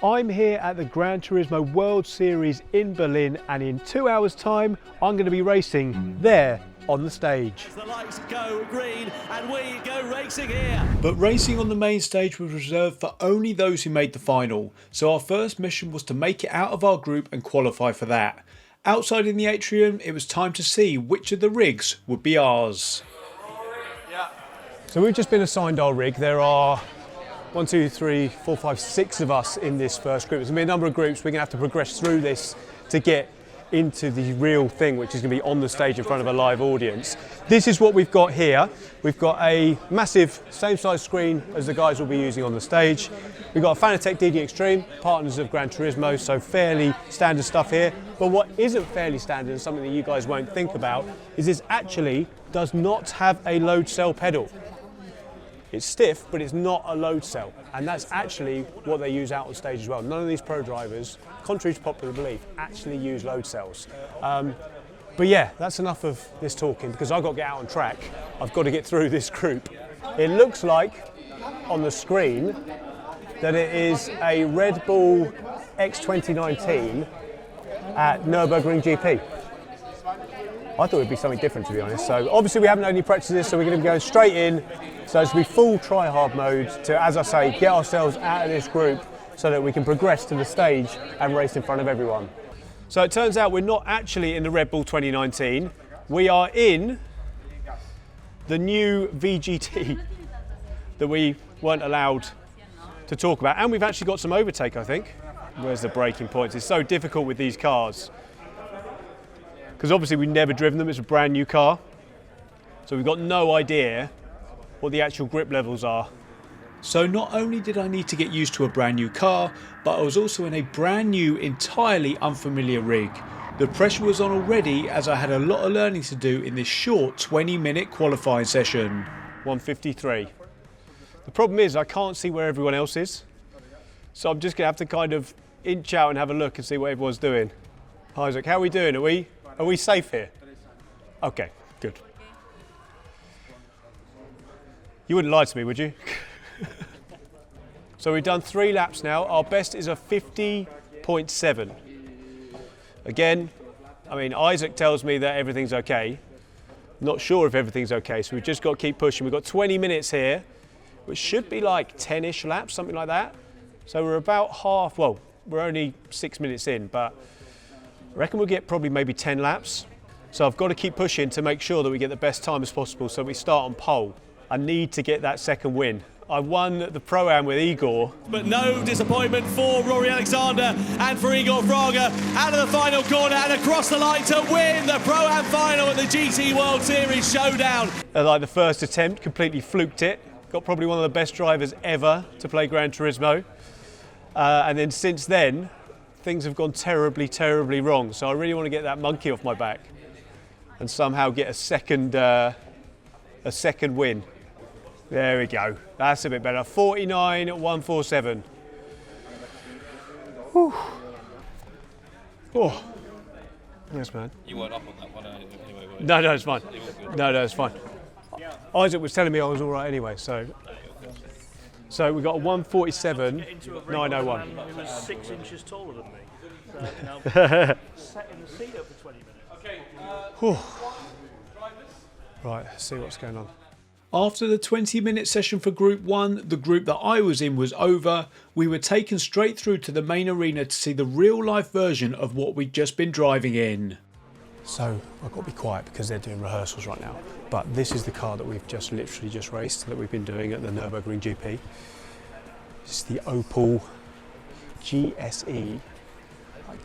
I'm here at the Gran Turismo World Series in Berlin, and in 2 hours time I'm going to be racing there on the stage. The lights go green and we go racing here. But racing on the main stage was reserved for only those who made the final, so our first mission was to make it out of our group and qualify for that. Outside in the atrium, it was time to see which of the rigs would be ours. So we've just been assigned our rig. There are 1, 2, 3, 4, 5, 6 of us in this first group. There's going to be a number of groups. We're going to have to progress through this to get into the real thing, which is going to be on the stage in front of a live audience. This is what we've got here. We've got a massive, same size screen as the guys will be using on the stage. We've got a Fanatec DD Extreme, partners of Gran Turismo, so fairly standard stuff here. But what isn't fairly standard, and something that you guys won't think about, is this actually does not have a load cell pedal. It's stiff, but it's not a load cell, and that's actually what they use out on stage as well. None of these pro drivers, contrary to popular belief, actually use load cells. But yeah, that's enough of this talking, because I've got to get out on track. I've got to get through this group. It looks like, on the screen, that it is a Red Bull X 2019 at Nürburgring GP. I thought it'd be something different, to be honest. So obviously we haven't had any practices, so we're going to be going straight in. So it's going to be full try-hard mode to, as I say, get ourselves out of this group so that we can progress to the stage and race in front of everyone. So it turns out we're not actually in the Red Bull 2019. We are in the new VGT that we weren't allowed to talk about. And we've actually got some overtake, I think. Where's the braking points? It's so difficult with these cars, because obviously we've never driven them. It's a brand new car. So we've got no idea what the actual grip levels are. So not only did I need to get used to a brand new car, but I was also in a brand new, entirely unfamiliar rig. The pressure was on already, as I had a lot of learning to do in this short 20-minute qualifying session. 153. The problem is I can't see where everyone else is. So I'm just gonna have to kind of inch out and have a look and see what everyone's doing. Isaac, how are we doing? Are we safe here? Okay, good. You wouldn't lie to me, would you? So we've done 3 laps now. Our best is a 50.7. Again, I mean, Isaac tells me that everything's okay. Not sure if everything's okay, so we've just got to keep pushing. We've got 20 minutes here, which should be like 10-ish laps, something like that. So we're about half, well, we're only 6 minutes in, but I reckon we'll get probably maybe 10 laps. So I've got to keep pushing to make sure that we get the best time as possible, so we start on pole. I need to get that second win. I won the Pro-Am with Igor. But no disappointment for Rory Alexander and for Igor Fraga out of the final corner and across the line to win the Pro-Am final at the GT World Series Showdown. Like the first attempt, completely fluked it. Got probably one of the best drivers ever to play Gran Turismo. And then since then, things have gone terribly, terribly wrong. So I really want to get that monkey off my back and somehow get a second win. There we go. That's a bit better. 49.147. Whew. Oh. Yes, man. You weren't up on that one anyway, were you? No, it's fine. No, it's fine. Isaac was telling me I was all right anyway, so. So we got a 147.901. Who was 6 inches taller than me. So, sat in the seat up for 20 minutes. Okay. Right, let's see what's going on. After the 20-minute session for Group 1, the group that I was in was over. We were taken straight through to the main arena to see the real-life version of what we'd just been driving in. So I've got to be quiet because they're doing rehearsals right now. But this is the car that we've literally just raced, that we've been doing at the Nürburgring GP. It's the Opel GSE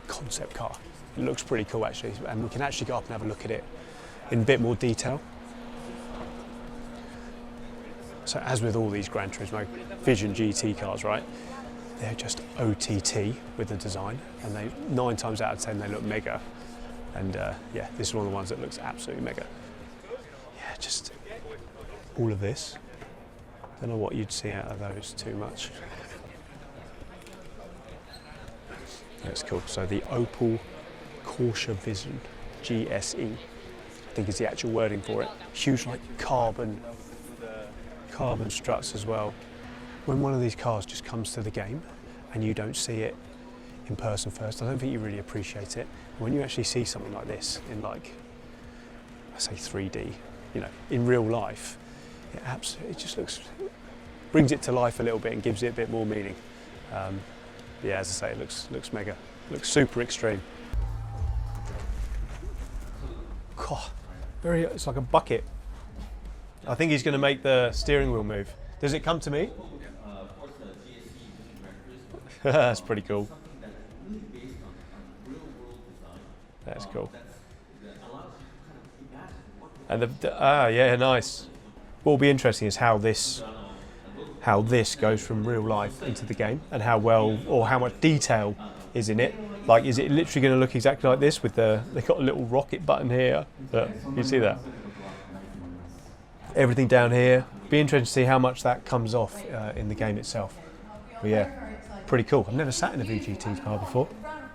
concept car. It looks pretty cool actually, and we can actually go up and have a look at it in a bit more detail. So as with all these Gran Turismo Vision GT cars, right, they're just OTT with the design, and they 9 times out of 10 they look mega. And yeah, this is one of the ones that looks absolutely mega. Yeah, just all of this. Don't know what you'd see out of those too much. That's cool. So the Opel Corsa Vision GSE, I think is the actual wording for it. Huge like carbon struts as well. When one of these cars just comes to the game and you don't see it in person first, I don't think you really appreciate it. When you actually see something like this in, like, I say 3D, you know, in real life, it just brings it to life a little bit and gives it a bit more meaning. Yeah, as I say, it looks mega, looks super extreme. God, it's like a bucket. I think he's going to make the steering wheel move. Does it come to me? That's pretty cool. That's cool. And yeah, nice. What will be interesting is how this goes from real life into the game, and how well or how much detail is in it. Like, is it literally going to look exactly like this with they've got a little rocket button here? You see that? Everything down here. Be interesting to see how much that comes off in the game itself. But yeah, pretty cool. I've never sat in a VGT car before.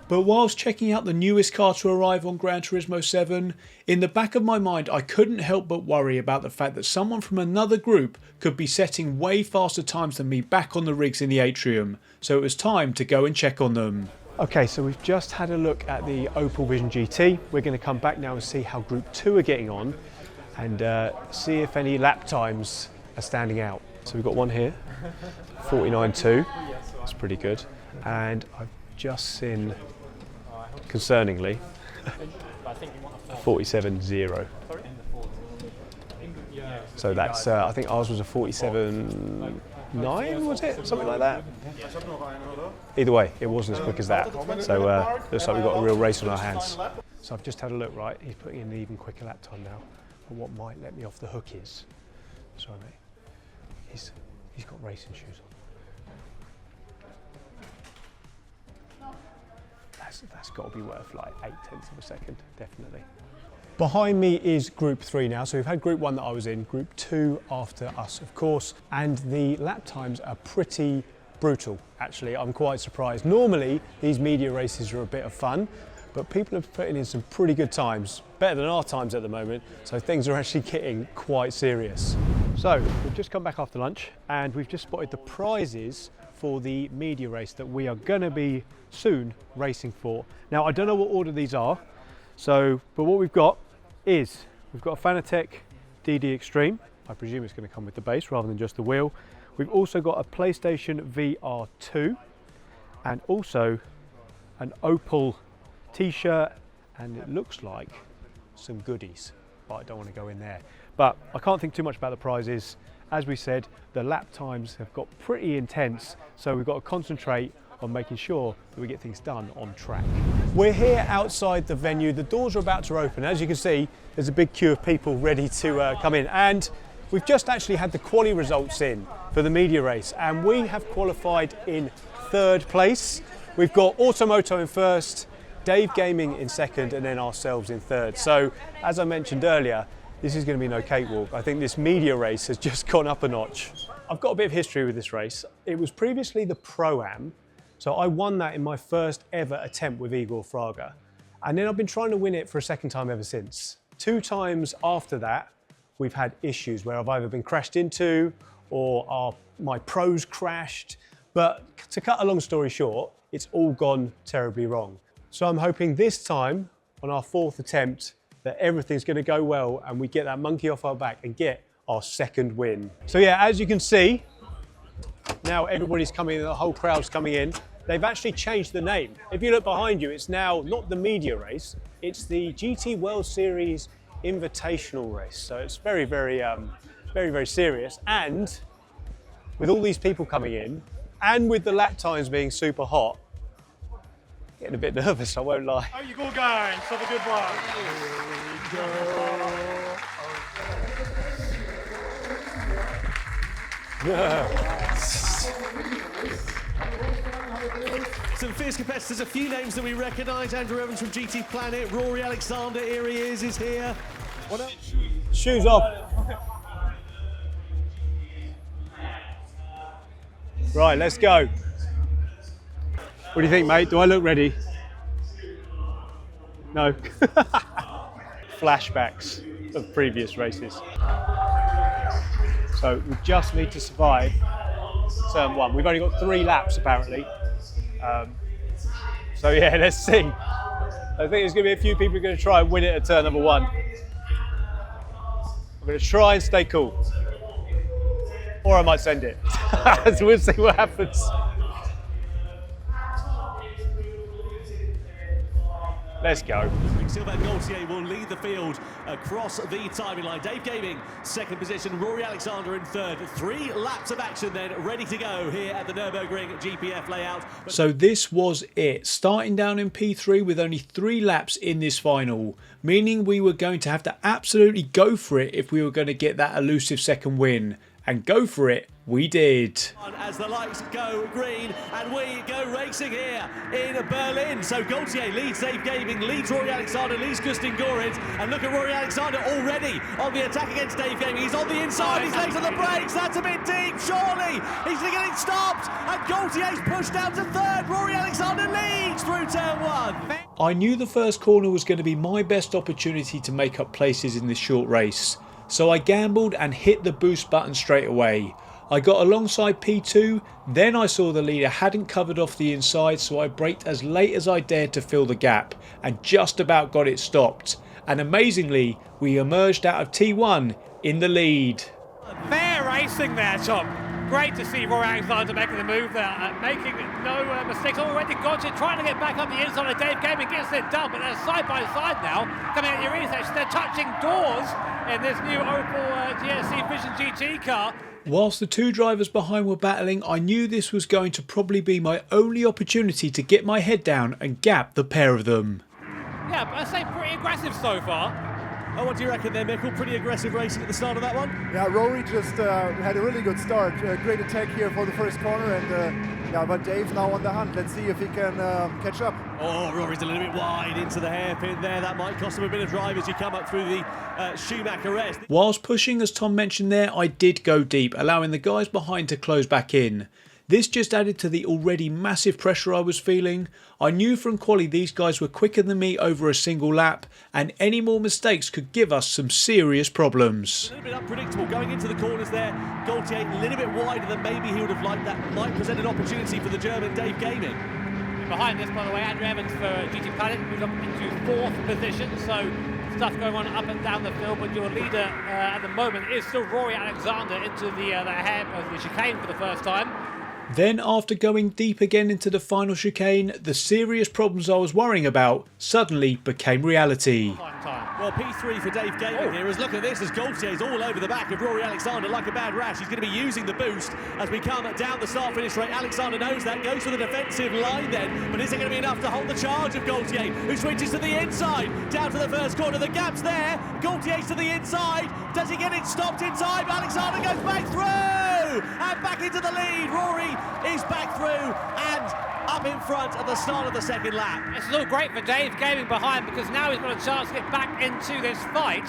But whilst checking out the newest car to arrive on Gran Turismo 7, in the back of my mind I couldn't help but worry about the fact that someone from another group could be setting way faster times than me back on the rigs in the atrium, so it was time to go and check on them. Okay, so we've just had a look at the Opel Vision GT. We're going to come back now and see how Group 2 are getting on, and see if any lap times are standing out. So we've got one here, 49.2, that's pretty good, and I've just seen, concerningly, 47.0. So that's, I think ours was a 47.9, was it? Something like that? Either way, it wasn't as quick as that. So looks like we've got a real race on our hands. So I've just had a look, right? He's putting in an even quicker lap time now. And what might let me off the hook is, sorry mate, he's got racing shoes on. That's got to be worth like 0.8 of a second, definitely. Behind me is Group 3 now, so we've had Group 1 that I was in, Group 2 after us, of course, and the lap times are pretty brutal, actually. I'm quite surprised. Normally, these media races are a bit of fun, but people are putting in some pretty good times, better than our times at the moment, so things are actually getting quite serious. So, we've just come back after lunch, and we've just spotted the prizes for the media race that we are going to be soon racing for. Now, I don't know what order these are, but what we've got is, we've got a Fanatec DD Extreme. I presume it's going to come with the base rather than just the wheel. We've also got a PlayStation VR 2 and also an Opel t-shirt, and it looks like some goodies, but I don't want to go in there. But I can't think too much about the prizes. As we said, the lap times have got pretty intense, so we've got to concentrate on making sure that we get things done on track. We're here outside the venue. The doors are about to open. As you can see, there's a big queue of people ready to come in. And we've just actually had the quali results in for the media race, and we have qualified in 3rd place. We've got Automoto in 1st, Dave Gaming in 2nd, and then ourselves in 3rd. So, as I mentioned earlier, this is going to be no cakewalk. I think this media race has just gone up a notch. I've got a bit of history with this race. It was previously the Pro-Am, so I won that in my first ever attempt with Igor Fraga. And then I've been trying to win it for a second time ever since. 2 times after that, we've had issues where I've either been crashed into or my pros crashed. But to cut a long story short, it's all gone terribly wrong. So I'm hoping this time, on our 4th attempt, that everything's going to go well and we get that monkey off our back and get our 2nd win. So yeah, as you can see, now everybody's coming in, the whole crowd's coming in. They've actually changed the name. If you look behind you, it's now not the media race, it's the GT World Series Invitational race. So it's very, very serious. And with all these people coming in, and with the lap times being super hot, getting a bit nervous, I won't lie. How you go, guys? Have a good one. Some fierce competitors, a few names that we recognise. Andrew Evans from GT Planet, Rory Alexander, here he is here. What up? Shoes off. Right, let's go. What do you think, mate? Do I look ready? No. Flashbacks of previous races. So we just need to survive turn 1. We've only got 3 laps apparently. So yeah, let's see. I think there's going to be a few people who are going to try and win it at turn number 1. I'm going to try and stay cool. Or I might send it. So we'll see what happens. Let's go. Silver Gaultier will lead the field across the timing line. Dave Gaming, second position. Rory Alexander in third. 3 laps of action then, ready to go here at the Nürburgring GPF layout. So this was it. Starting down in P3 with only 3 laps in this final, meaning we were going to have to absolutely go for it if we were going to get that elusive second win. And go for it, we did. As the lights go green and we go racing here in Berlin. So Gaultier leads Dave Gaming, leads Rory Alexander, leads Gustin Goritz. And look at Rory Alexander already on the attack against Dave Gaming. He's on the inside, he's late on the brakes, that's a bit deep, surely. He's getting stopped and Gaultier's pushed down to third. Rory Alexander leads through turn 1. I knew the first corner was going to be my best opportunity to make up places in this short race. So I gambled and hit the boost button straight away. I got alongside P2, then I saw the leader hadn't covered off the inside, so I braked as late as I dared to fill the gap and just about got it stopped. And amazingly, we emerged out of T1 in the lead. Fair racing there, Tom. Great to see Rory Alexander making the move there, making no mistakes. Already Gaultier trying to get back up the inside of Dave Gaming, gets it done, but they're side by side now, coming at your intersection. They're touching doors in this new Opel GSC Vision GT car. Whilst the 2 drivers behind were battling, I knew this was going to probably be my only opportunity to get my head down and gap the pair of them. Yeah, but I'd say pretty aggressive so far. Oh, what do you reckon there, Michael? Pretty aggressive racing at the start of that one? Yeah, Rory just had a really good start. Great attack here for the first corner, and yeah, but Dave's now on the hunt. Let's see if he can catch up. Oh, Rory's a little bit wide into the hairpin there. That might cost him a bit of drive as you come up through the Schumacher S. Whilst pushing, as Tom mentioned there, I did go deep, allowing the guys behind to close back in. This just added to the already massive pressure I was feeling. I knew from quali these guys were quicker than me over a single lap, and any more mistakes could give us some serious problems. A little bit unpredictable going into the corners there. Gaultier a little bit wider than maybe he would have liked. That might present an opportunity for the German Dave Gaming. Behind this, by the way, Andrew Evans for GT Planet moved up into 4th position, so stuff going on up and down the field, but your leader at the moment is still Rory Alexander into the chicane for the first time. Then, after going deep again into the final chicane, the serious problems I was worrying about suddenly became reality. Well, P3 for Dave Gaming here, as look at this, as Gaultier's all over the back of Rory Alexander like a bad rash. He's going to be using the boost as we come down the start-finish straight. Alexander knows that, goes for the defensive line then, but is it going to be enough to hold the charge of Gaultier, who switches to the inside, down to the first corner, the gap's there, Gaultier's to the inside, does he get it stopped in time? Alexander goes back through, and back into the lead. Rory is back through, and up in front at the start of the second lap. It's a little great for Dave Gaming behind, because now he's got a chance to get back into this fight.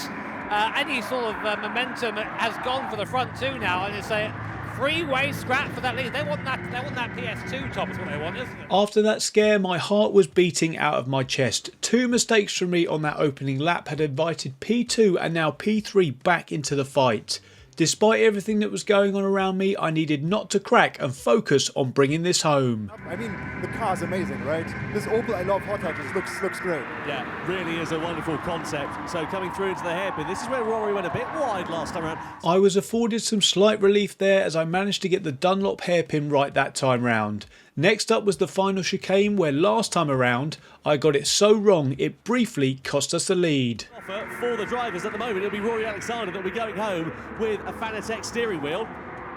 Any sort of momentum has gone for the front two now, and it's a 3-way scrap for that lead. They want that PS2 top is what they want, isn't it? After that scare, my heart was beating out of my chest. 2 mistakes from me on that opening lap had invited P2 and now P3 back into the fight. Despite everything that was going on around me, I needed not to crack and focus on bringing this home. I mean, the car's amazing, right? This Opel I Love hot hatches looks great. Yeah, really is a wonderful concept. So coming through into the hairpin, this is where Rory went a bit wide last time around. I was afforded some slight relief there as I managed to get the Dunlop hairpin right that time round. Next up was the final chicane, where last time around I got it so wrong it briefly cost us the lead. For the drivers at the moment, it'll be Rory Alexander that'll be going home with a Fanatec steering wheel,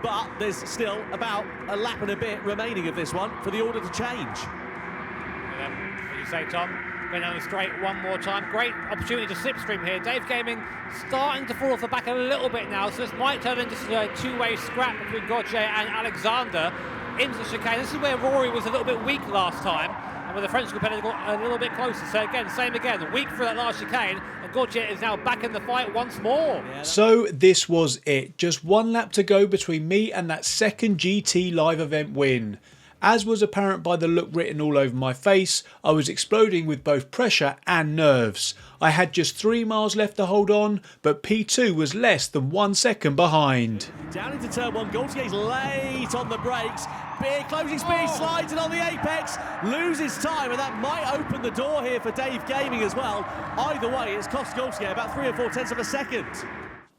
but there's still about a lap and a bit remaining of this one for the order to change. What do you say, Tom? Going down the straight one more time. Great opportunity to slipstream here. Dave Gaming starting to fall off the back a little bit now, so this might turn into a 2-way scrap between Gaultier and Alexander into the chicane. This is where Rory was a little bit weak last time, and with the French competitor got a little bit closer. So again, same again, weak for that last chicane, and Gaultier is now back in the fight once more. So this was it. Just 1 lap to go between me and that second GT live event win. As was apparent by the look written all over my face, I was exploding with both pressure and nerves. I had just 3 miles left to hold on, but P2 was less than 1 second behind. Down into turn 1, Gaultier's late on the brakes. Big closing speed, slides it on the apex, loses time, and that might open the door here for Dave Gaming as well. Either way, it's cost Gaultier about 3 or 4 tenths of a second.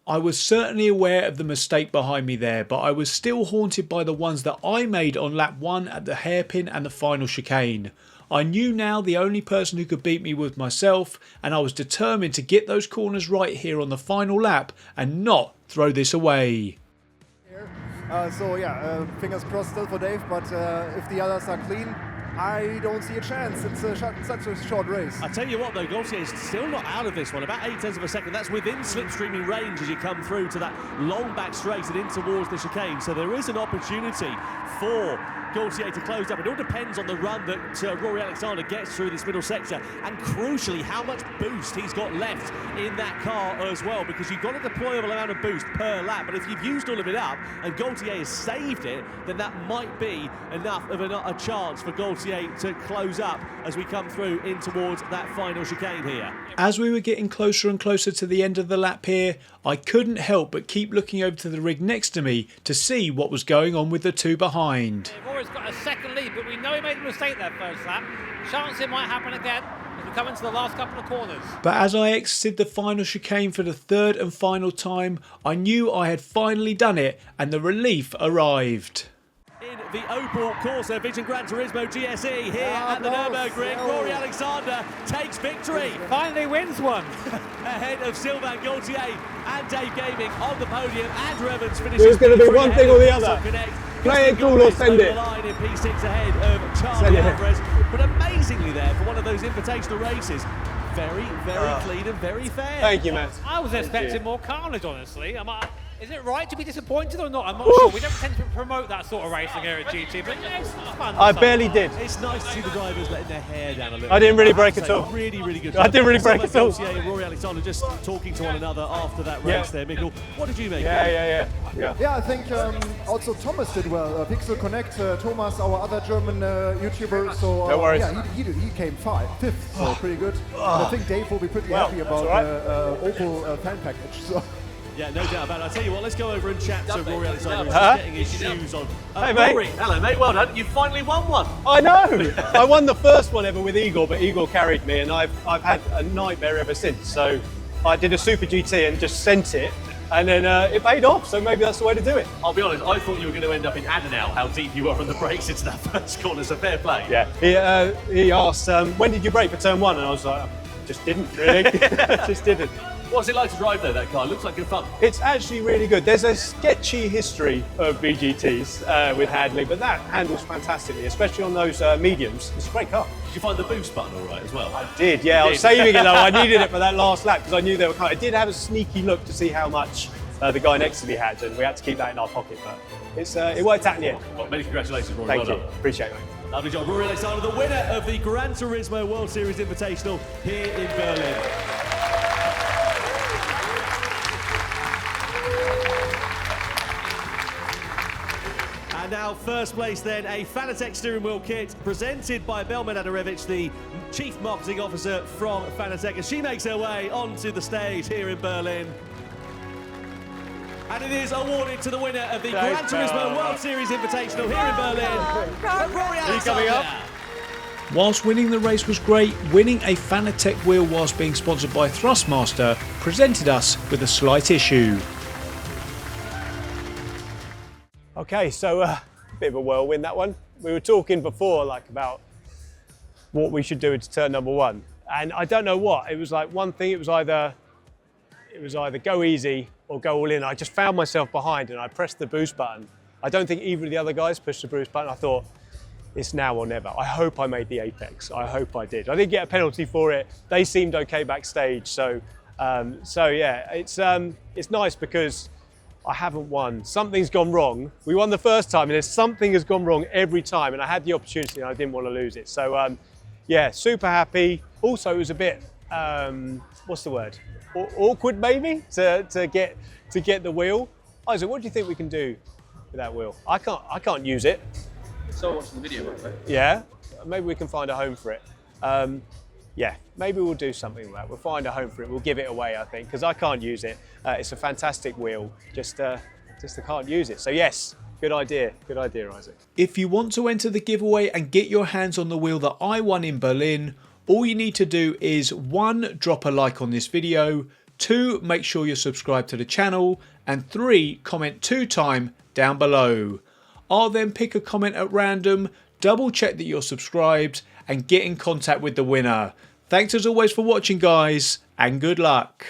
I was certainly aware of the mistake behind me there, but I was still haunted by the ones that I made on lap 1 at the hairpin and the final chicane. I knew now the only person who could beat me was myself, and I was determined to get those corners right here on the final lap and not throw this away. Fingers crossed still for Dave, but if the others are clean, I don't see a chance. It's such a short race. I tell you what though, Gaultier is still not out of this one. About 8 tenths of a second. That's within slipstreaming range as you come through to that long back straight and in towards the chicane. So there is an opportunity for Gaultier to close up. It all depends on the run that Rory Alexander gets through this middle sector, and crucially how much boost he's got left in that car as well, because you've got a deployable amount of boost per lap, but if you've used all of it up and Gaultier has saved it, then that might be enough of a chance for Gaultier to close up as we come through in towards that final chicane here. As we were getting closer and closer to the end of the lap here, I couldn't help but keep looking over to the rig next to me to see what was going on with the 2 behind. Rory's got a second lead, but we know he made a mistake that first lap. Chance it might happen again as we come into the last couple of corners. But as I exited the final chicane for the 3rd and final time, I knew I had finally done it and the relief arrived. In the Opel Corsa Vision Gran Turismo GSE here at the Nürburgring, Rory Alexander takes victory. Finally wins one. Ahead of Sylvain Gaultier and Dave Gaming on the podium. Andrew Evans finishes. There's going to be one thing or the other. Play it cool or send it. Line in P6 ahead of Charlie Alvarez. But amazingly there, for one of those invitational races, very clean and very fair. Thank you, Matt. I was expecting more carnage, honestly. Is it right to be disappointed or not? I'm not sure. We don't tend to promote that sort of racing here at GT, but yeah, it's fun. I barely did. It's nice to see the drivers letting their hair down a little. I didn't really break at all. Really good job. I didn't really break at all. And Rory Alexander just talking to one another after that race there. Mikkel, what did you make? Yeah, I think also Thomas did well. Pixel Connect, Thomas, our other German YouTuber. So no worries. Yeah, he came 5th, so pretty good. And I think Dave will be pretty happy about the Opel fan package. So. Yeah, no doubt about it. I'll tell you what, let's go over and chat to Rory Alexander, who's just getting his shoes on. Hey, mate. Rory, hello, mate. Well done. You finally won one. I know. I won the first one ever with Igor, but Igor carried me, and I've had a nightmare ever since. So I did a Super GT and just sent it, and then it paid off. So maybe that's the way to do it. I'll be honest, I thought you were going to end up in Adenau, how deep you were on the brakes into that first corner, so fair play. Yeah. He asked, when did you brake for turn 1? And I was like, just didn't really. Just didn't. What's it like to drive though, that car? Looks like good fun. It's actually really good. There's a sketchy history of VGTs with handling, but that handles fantastically, especially on those mediums. It's a great car. Did you find the boost button all right as well? I did, yeah. I was saving it though. I needed it for that last lap because I knew they were coming. I did have a sneaky look to see how much the guy next to me had, and we had to keep that in our pocket, but it worked out in the end. Well, many congratulations, Rory. Thank well you. done. Appreciate it, mate. Lovely job. Rory Alexander, the winner of the Gran Turismo World Series Invitational here in Berlin. And now first place then, a Fanatec steering wheel kit presented by Belman Adarevic, the Chief Marketing Officer from Fanatec, as she makes her way onto the stage here in Berlin. And it is awarded to the winner of the Gran Turismo World Series Invitational here in Berlin, Rory Alexander. Whilst winning the race was great, winning a Fanatec wheel whilst being sponsored by Thrustmaster presented us with a slight issue. Okay, so a bit of a whirlwind, that one. We were talking before about what we should do into turn number 1. And I don't know what, it was like one thing, it was either go easy or go all in. I just found myself behind and I pressed the boost button. I don't think either of the other guys pushed the boost button. I thought, it's now or never. I hope I made the apex. I hope I did. I didn't get a penalty for it. They seemed okay backstage. So yeah, it's nice because I haven't won. Something's gone wrong. We won the first time and something has gone wrong every time, and I had the opportunity and I didn't want to lose it. So yeah, super happy. Also, it was a bit, what's the word? Awkward maybe to get the wheel. Isaac, what do you think we can do with that wheel? I can't use it. Still watching the video, by the way. Yeah, maybe we can find a home for it. Yeah, maybe we'll do something with that. We'll find a home for it. We'll give it away, I think, because I can't use it. It's a fantastic wheel, just I can't use it. So yes, good idea, Isaac. If you want to enter the giveaway and get your hands on the wheel that I won in Berlin, all you need to do is 1, drop a like on this video, 2, make sure you're subscribed to the channel, and 3, comment 2 times down below. I'll then pick a comment at random, double check that you're subscribed, and get in contact with the winner. Thanks as always for watching, guys, and good luck.